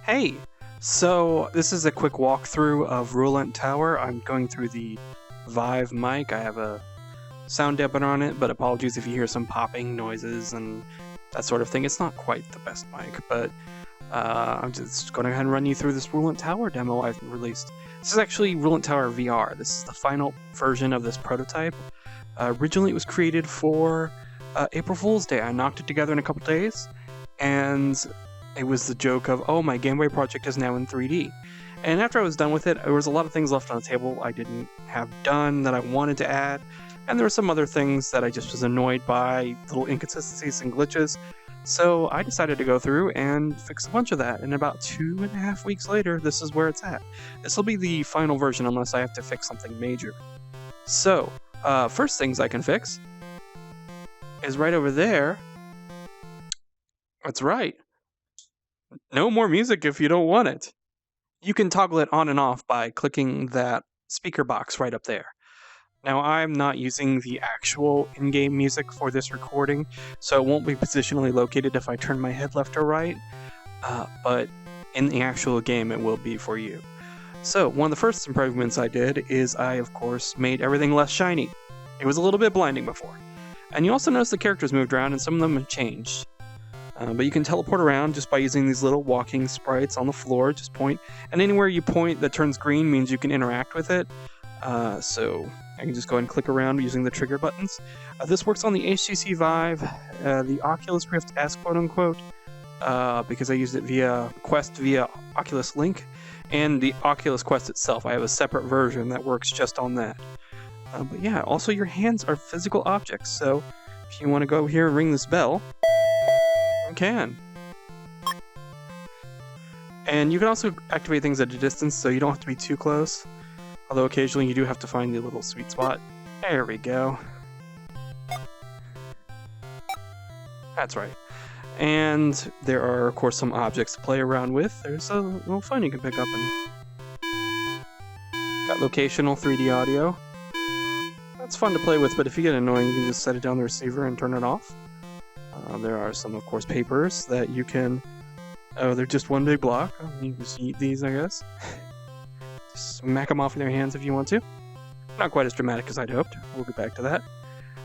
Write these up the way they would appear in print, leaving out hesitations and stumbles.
Hey, so this is a quick walkthrough of Rulent Tower. I'm going through the Vive mic. I have a sound dampener on it, but apologies if you hear some popping noises and that sort of thing. It's not quite the best mic, but I'm just going to go ahead and run you through this Rulent Tower demo I've released. This is actually Rulent Tower VR. This is the final version of this prototype. Originally it was created for April Fool's Day. I knocked it together in a couple days, and it was the joke of, oh, my Game Boy project is now in 3D. And after I was done with it, there was a lot of things left on the table I didn't have done that I wanted to add, and there were some other things that I just was annoyed by, little inconsistencies and glitches. So I decided to go through and fix a bunch of that, and about 2.5 weeks later, this is where it's at. This will be the final version unless I have to fix something major. So, first things I can fix is right over there. That's right. No more music if you don't want it. You can toggle it on and off by clicking that speaker box right up there. Now, I'm not using the actual in-game music for this recording, so it won't be positionally located if I turn my head left or right, but in the actual game it will be for you. So, one of the first improvements I did is I, of course, made everything less shiny. It was a little bit blinding before. And you also notice the characters moved around and some of them have changed. But you can teleport around just by using these little walking sprites on the floor. Just point, and anywhere you point that turns green means you can interact with it. So I can just go ahead and click around using the trigger buttons. This works on the HTC Vive, the Oculus Rift S, quote-unquote, because I used it via Quest via Oculus Link, and the Oculus Quest itself. I have a separate version that works just on that. But yeah, also your hands are physical objects, so if you want to go here and ring this bell, you can. And you can also activate things at a distance, so you don't have to be too close. Although occasionally you do have to find the little sweet spot. There we go. That's right. And there are, of course, some objects to play around with. There's a little phone you can pick up, and got locational 3D audio. That's fun to play with, but if you get annoying, you can just set it down the receiver and turn it off. There are some, of course, papers that you can... Oh, they're just one big block. You can just eat these, I guess. Just smack them off with your hands if you want to. Not quite as dramatic as I'd hoped. We'll get back to that.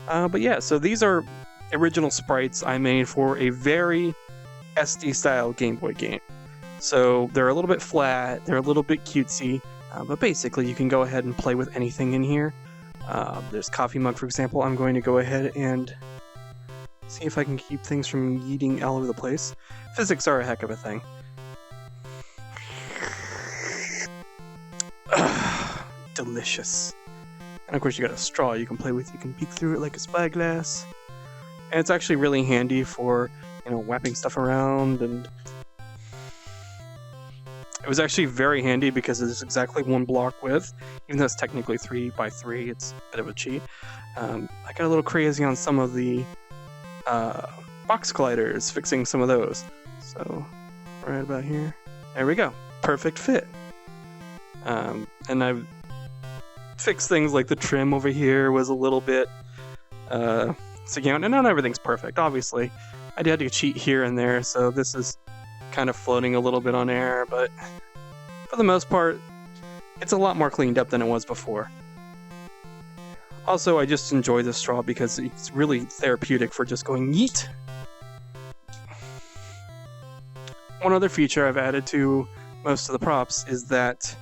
But yeah, so these are original sprites I made for a very SD-style Game Boy game. So they're a little bit flat, they're a little bit cutesy, but basically you can go ahead and play with anything in here. There's coffee mug, for example. I'm going to go ahead and see if I can keep things from yeeting all over the place. Physics are a heck of a thing. Delicious. And of course you got a straw you can play with. You can peek through it like a spyglass. And it's actually really handy for, wrapping stuff around, and it was actually very handy because it's exactly one block width, even though it's technically 3 by 3. It's a bit of a cheat. I got a little crazy on some of the box colliders, fixing some of those. So, right about here. There we go. Perfect fit. And I've fixed things like the trim over here was a little bit sticky out, and not everything's perfect, obviously. I had to cheat here and there, so this is kind of floating a little bit on air, but for the most part, it's a lot more cleaned up than it was before. Also, I just enjoy the straw because it's really therapeutic for just going yeet. One other feature I've added to most of the props is that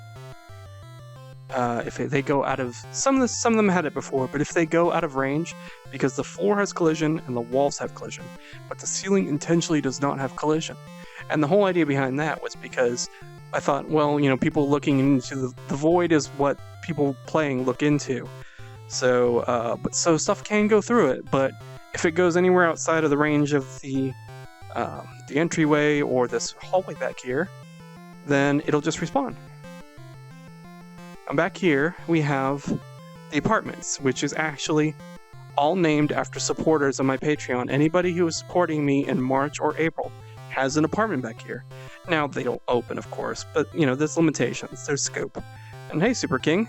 if they go out of... Some of them had it before, but if they go out of range, because the floor has collision and the walls have collision, but the ceiling intentionally does not have collision. And the whole idea behind that was because I thought, well, people looking into the void is what people playing look into. So, so stuff can go through it, but if it goes anywhere outside of the range of the entryway or this hallway back here, then it'll just respawn. And back here, we have the apartments, which is actually all named after supporters of my Patreon. Anybody who is supporting me in March or April has an apartment back here. Now, they don't open, of course, but, there's limitations, there's scope. And hey, Super King.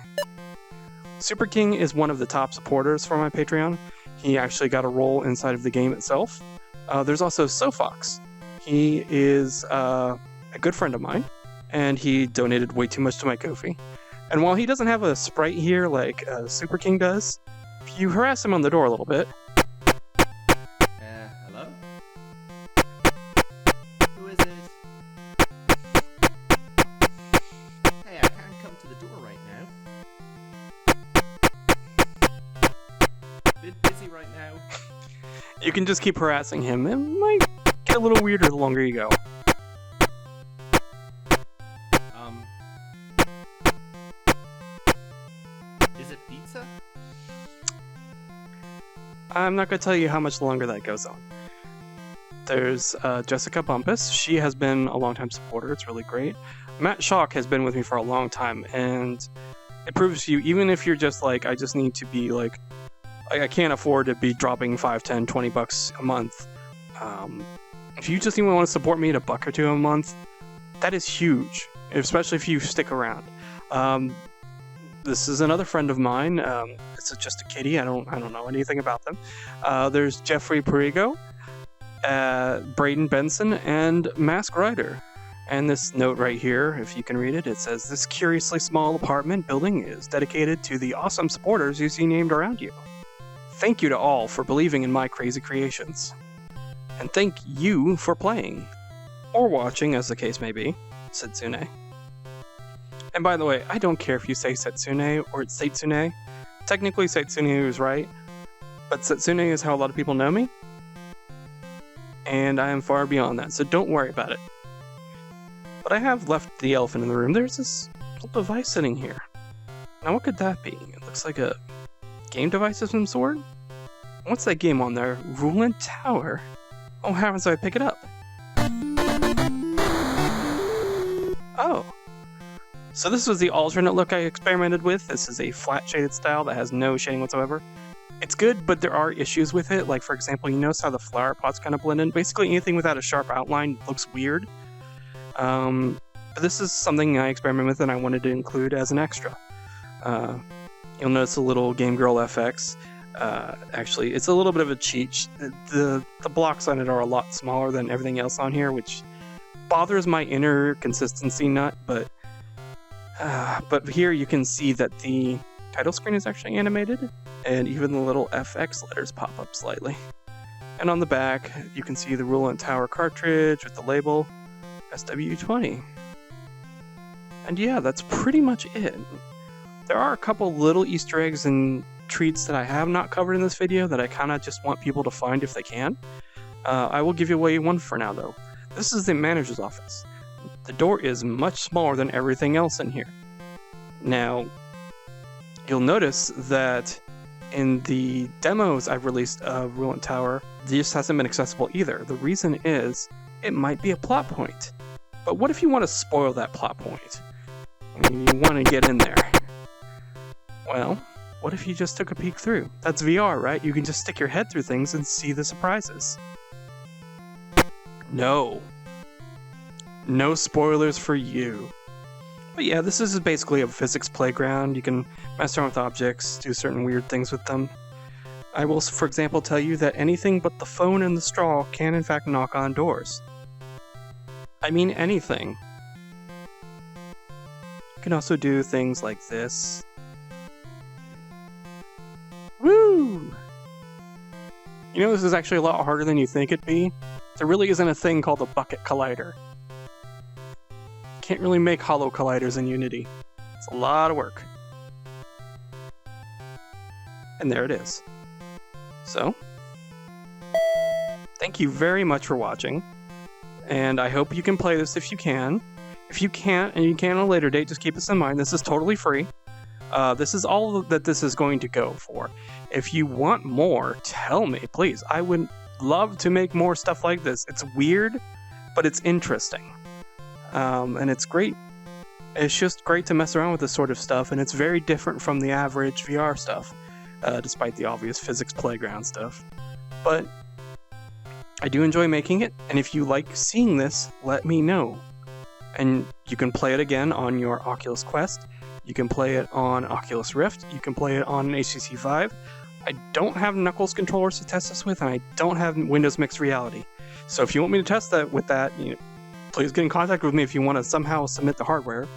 Super King is one of the top supporters for my Patreon. He actually got a role inside of the game itself. There's also Sofox. He is a good friend of mine, and he donated way too much to my Ko-fi. And while he doesn't have a sprite here like Super King does, if you harass him on the door a little bit... Hello? Who is it? Hey, I can't come to the door right now. Bit busy right now. You can just keep harassing him. It might get a little weirder the longer you go. Is it pizza? I'm not going to tell you how much longer that goes on. There's Jessica Bumpus. She has been a long-time supporter. It's really great. Matt Schock has been with me for a long time, and it proves to you, even if you're just like, I just need to be like, I can't afford to be dropping $5, $10, $20 a month. If you just even want to support me at $1 or $2 a month, that is huge, especially if you stick around. This is another friend of mine. It's just a kitty. I don't know anything about them. There's Jeffrey Perigo, Braden Benson, and Mask Rider. And this note right here, if you can read it, it says, "This curiously small apartment building is dedicated to the awesome supporters you see named around you. Thank you to all for believing in my crazy creations. And thank you for playing. Or watching, as the case may be. Setsune." And by the way, I don't care if you say Setsune or it's Setsune. Technically, Setsune is right, but Setsune is how a lot of people know me. And I am far beyond that, so don't worry about it. But I have left the elephant in the room. There's this little device sitting here. Now, what could that be? It looks like a game device of some sort? What's that game on there? Rulent Tower. Oh, how happens I pick it up? Oh. So this was the alternate look I experimented with. This is a flat shaded style that has no shading whatsoever. It's good, but there are issues with it. Like, for example, you notice how the flower pots kind of blend in. Basically, anything without a sharp outline looks weird. But this is something I experimented with and I wanted to include as an extra. You'll notice a little Game Girl FX. Actually, it's a little bit of a cheat. The blocks on it are a lot smaller than everything else on here, which bothers my inner consistency nut, but here you can see that the title screen is actually animated, and even the little FX letters pop up slightly. And on the back, you can see the Rulent Tower cartridge with the label SW20. And yeah, that's pretty much it. There are a couple little Easter eggs and treats that I have not covered in this video that I kind of just want people to find if they can. I will give you away one for now, though. This is the manager's office. The door is much smaller than everything else in here. Now, you'll notice that in the demos I've released of Rulent Tower, this hasn't been accessible either. The reason is, it might be a plot point. But what if you want to spoil that plot point? I mean, you want to get in there. Well, what if you just took a peek through? That's VR, right? You can just stick your head through things and see the surprises. No. No spoilers for you. But yeah, this is basically a physics playground. You can mess around with objects, do certain weird things with them. I will, for example, tell you that anything but the phone and the straw can in fact knock on doors. I mean anything. You can also do things like this. Woo! You know, this is actually a lot harder than you think it'd be. There really isn't a thing called a bucket collider. Can't really make hollow colliders in Unity. It's a lot of work. And there it is. So, thank you very much for watching, and I hope you can play this if you can. If you can't, and you can on a later date, just keep this in mind. This is totally free. This is all that this is going to go for. If you want more, tell me, please. I would love to make more stuff like this. It's weird, but it's interesting. And it's great. It's just great to mess around with this sort of stuff, and it's very different from the average VR stuff, despite the obvious physics playground stuff. But I do enjoy making it, and if you like seeing this, let me know. And you can play it again on your Oculus Quest, you can play it on Oculus Rift, you can play it on an HTC Vive. I don't have Knuckles controllers to test this with, and I don't have Windows Mixed Reality. So if you want me to test that with that, please get in contact with me if you want to somehow submit the hardware.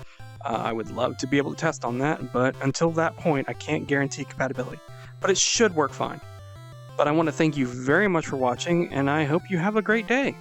I would love to be able to test on that, but until that point, I can't guarantee compatibility. But it should work fine. But I want to thank you very much for watching, and I hope you have a great day.